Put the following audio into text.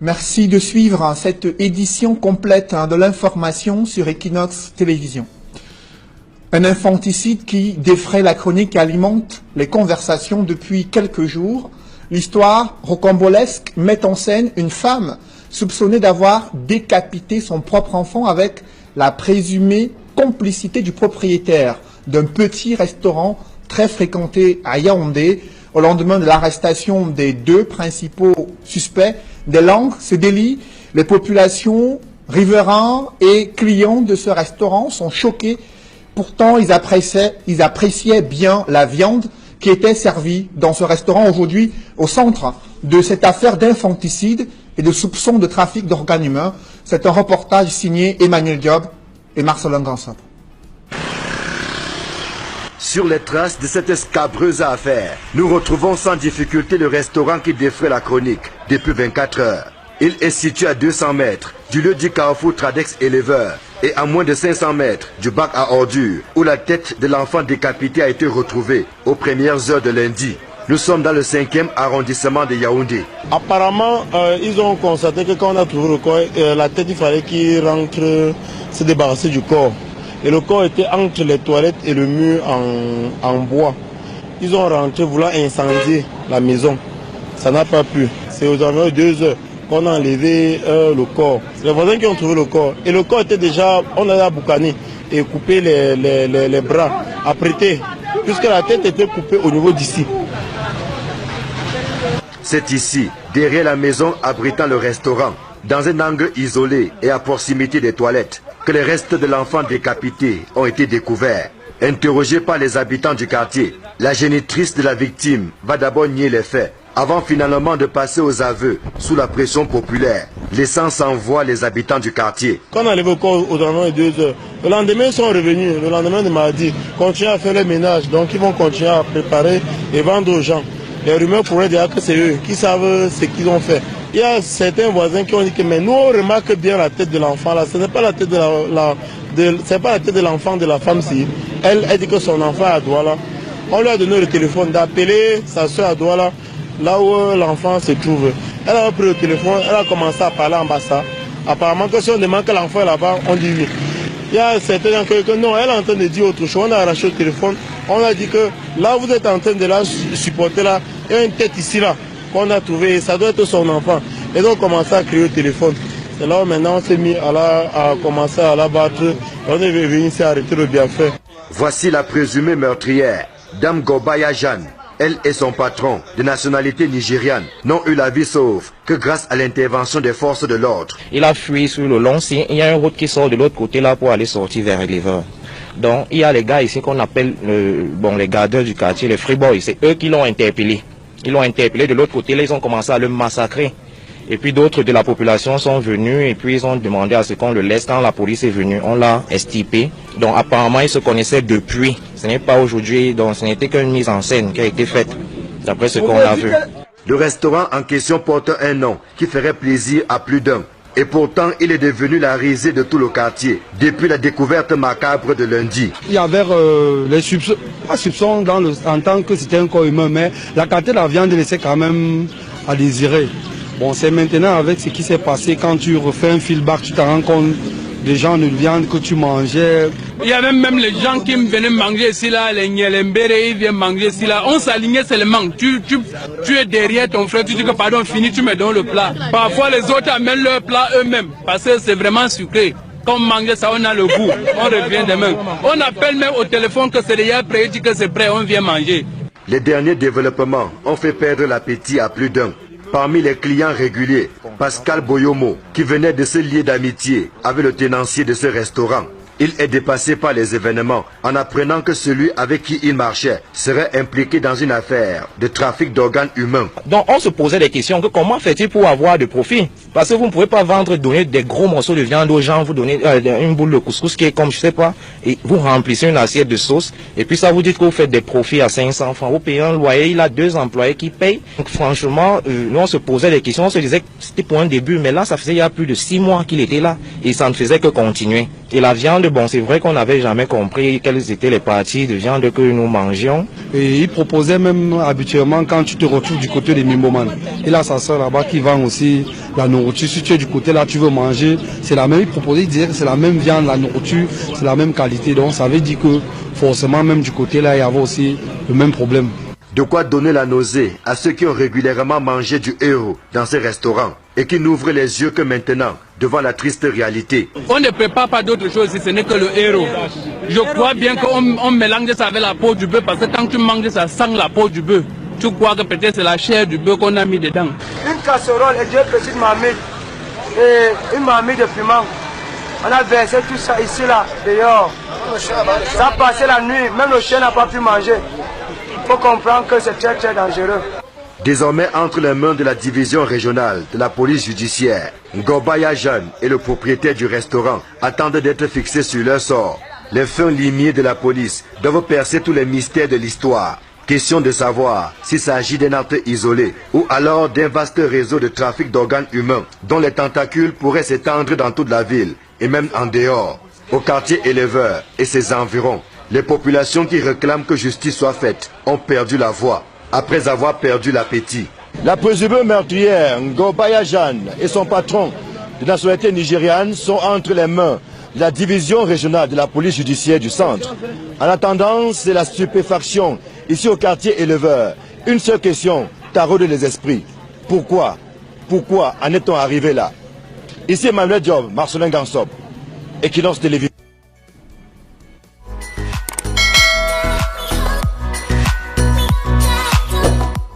Merci de suivre cette édition complète de l'information sur Equinox Télévision. Un infanticide qui défraie la chronique et alimente les conversations depuis quelques jours. L'histoire rocambolesque met en scène une femme soupçonnée d'avoir décapité son propre enfant avec la présumée complicité du propriétaire d'un petit restaurant très fréquenté à Yaoundé. Au lendemain de l'arrestation des deux principaux suspects, des langues se délient. Les populations, riverains et clients de ce restaurant sont choqués. Pourtant, ils appréciaient bien la viande qui était servie dans ce restaurant aujourd'hui au centre de cette affaire d'infanticide et de soupçons de trafic d'organes humains. C'est un reportage signé Emmanuel Diop et Marcelin Gansop. Sur les traces de cette scabreuse affaire, nous retrouvons sans difficulté le restaurant qui défraie la chronique depuis 24 heures. Il est situé à 200 mètres du lieu du carrefour Tradex Éleveur et à moins de 500 mètres du bac à ordures où la tête de l'enfant décapité a été retrouvée aux premières heures de lundi. Nous sommes dans le 5e arrondissement de Yaoundé. Apparemment, ils ont constaté que quand on a trouvé le corps, la tête, il fallait qu'il rentre se débarrasser du corps. Et le corps était entre les toilettes et le mur en bois. Ils ont rentré voulant incendier la maison. Ça n'a pas pu. C'est aux environs de 2 heures qu'on a enlevé le corps. C'est les voisins qui ont trouvé le corps. Et le corps était déjà, on a boucané et coupé les bras, apprêté, puisque la tête était coupée au niveau d'ici. C'est ici, derrière la maison abritant le restaurant, dans un angle isolé et à proximité des toilettes, que les restes de l'enfant décapité ont été découverts. Interrogée par les habitants du quartier, la génitrice de la victime va d'abord nier les faits, avant finalement de passer aux aveux sous la pression populaire, laissant sans voix les habitants du quartier. Quand on a levé le corps aux environs de 2 heures, le lendemain ils sont revenus, le lendemain de mardi, continuent à faire le ménage, donc ils vont continuer à préparer et vendre aux gens. Les rumeurs pourraient dire que c'est eux qui savent ce qu'ils ont fait. Il y a certains voisins qui ont dit que mais nous on remarque bien la tête de l'enfant là, ce n'est pas la tête c'est pas la tête de l'enfant de la femme si. Elle dit que son enfant est à Douala. On lui a donné le téléphone d'appeler sa soeur à Douala, là où l'enfant se trouve. Elle a pris le téléphone, elle a commencé à parler en bassa. Apparemment que si on demande que l'enfant est là-bas, on dit oui. Il y a certains que non, elle est en train de dire autre chose. On a arraché le téléphone, on a dit que là vous êtes en train de la supporter là, il y a une tête ici là qu'on a trouvé, ça doit être son enfant. Et donc on a commencé à crier au téléphone. C'est là où maintenant on s'est mis à commencer à la battre. On est venu ici arrêter le bienfait. Voici la présumée meurtrière, Dame Gobaya Jeanne. Elle et son patron, de nationalité nigériane, n'ont eu la vie sauve que grâce à l'intervention des forces de l'ordre. Il a fui sur le long sien. Il y a une route qui sort de l'autre côté là pour aller sortir vers Éleveur. Donc il y a les gars ici qu'on appelle les gardeurs du quartier, les free boys. C'est eux qui l'ont interpellé. Ils l'ont interpellé de l'autre côté, là ils ont commencé à le massacrer. Et puis d'autres de la population sont venus et puis ils ont demandé à ce qu'on le laisse. Quand la police est venue, on l'a extirpé. Donc apparemment ils se connaissaient depuis. Ce n'est pas aujourd'hui, donc ce n'était qu'une mise en scène qui a été faite, d'après ce qu'on a vu. Le restaurant en question porte un nom qui ferait plaisir à plus d'un. Et pourtant, il est devenu la risée de tout le quartier, depuis la découverte macabre de lundi. Il y avait les soupçons en tant que c'était un corps humain, mais la qualité de la viande laissait quand même à désirer. Bon, c'est maintenant avec ce qui s'est passé, quand tu refais un feedback, tu te rends compte des gens de viande que tu mangeais. Il y avait même les gens qui venaient manger ici là, les Nyelembere, ils viennent manger ici là. On s'alignait seulement. Tu es derrière ton frère, tu dis que pardon, fini, tu me donnes le plat. Parfois les autres amènent leur plat eux-mêmes, parce que c'est vraiment sucré. Quand on mange ça, on a le goût, on revient demain. On appelle même au téléphone que c'est déjà prêt, dit que c'est prêt, on vient manger. Les derniers développements ont fait perdre l'appétit à plus d'un. Parmi les clients réguliers, Pascal Boyomo, qui venait de se lier d'amitié avec le tenancier de ce restaurant. Il est dépassé par les événements en apprenant que celui avec qui il marchait serait impliqué dans une affaire de trafic d'organes humains. Donc on se posait des questions, que comment fait-il pour avoir de profit? Parce que vous ne pouvez pas donner des gros morceaux de viande aux gens, vous donnez une boule de couscous qui est comme je sais pas, et vous remplissez une assiette de sauce, et puis ça vous dit que vous faites des profits à 500 francs, vous payez un loyer, il a 2 employés qui payent. Donc franchement, nous on se posait des questions, on se disait que c'était pour un début, mais là ça faisait il y a plus de 6 mois qu'il était là, et ça ne faisait que continuer. Et la viande, bon, c'est vrai qu'on n'avait jamais compris quelle quelles étaient les parties de viande que nous mangions. Et il proposait même habituellement quand tu te retrouves du côté des Mimboman. Il a sa soeur là-bas qui vend aussi la nourriture. Si tu es du côté là, tu veux manger, c'est la même. Il proposait, il disait que c'est la même viande, la nourriture, c'est la même qualité. Donc ça veut dire que forcément même du côté là, il y avait aussi le même problème. De quoi donner la nausée à ceux qui ont régulièrement mangé du héros dans ces restaurants et qui n'ouvrent les yeux que maintenant devant la triste réalité. On ne prépare pas d'autre chose si ce n'est que le héros. Je crois bien qu'on mélange ça avec la peau du bœuf parce que quand tu manges ça sent la peau du bœuf. Tu crois que peut-être c'est la chair du bœuf qu'on a mis dedans. Une casserole et deux petites marmites et une marmite de piment. On a versé tout ça ici là, dehors. Ça a passé la nuit, même le chien n'a pas pu manger. Il faut comprendre que c'est très très dangereux. Désormais entre les mains de la division régionale de la police judiciaire, Ngobaya Jeanne et le propriétaire du restaurant attendent d'être fixés sur leur sort. Les fins limiers de la police doivent percer tous les mystères de l'histoire. Question de savoir s'il s'agit d'un acte isolé ou alors d'un vaste réseau de trafic d'organes humains dont les tentacules pourraient s'étendre dans toute la ville et même en dehors. Au quartier éleveur et ses environs, les populations qui réclament que justice soit faite ont perdu la voix après avoir perdu l'appétit. La présumée meurtrière Ngobaya Jeanne et son patron de nationalité nigériane sont entre les mains de la division régionale de la police judiciaire du centre. En attendant, c'est la stupéfaction ici au quartier éleveur. Une seule question taraude les esprits. Pourquoi en est-on arrivé là? Ici Emmanuel Diop, Marcelin Gansop, Equinox Télévision.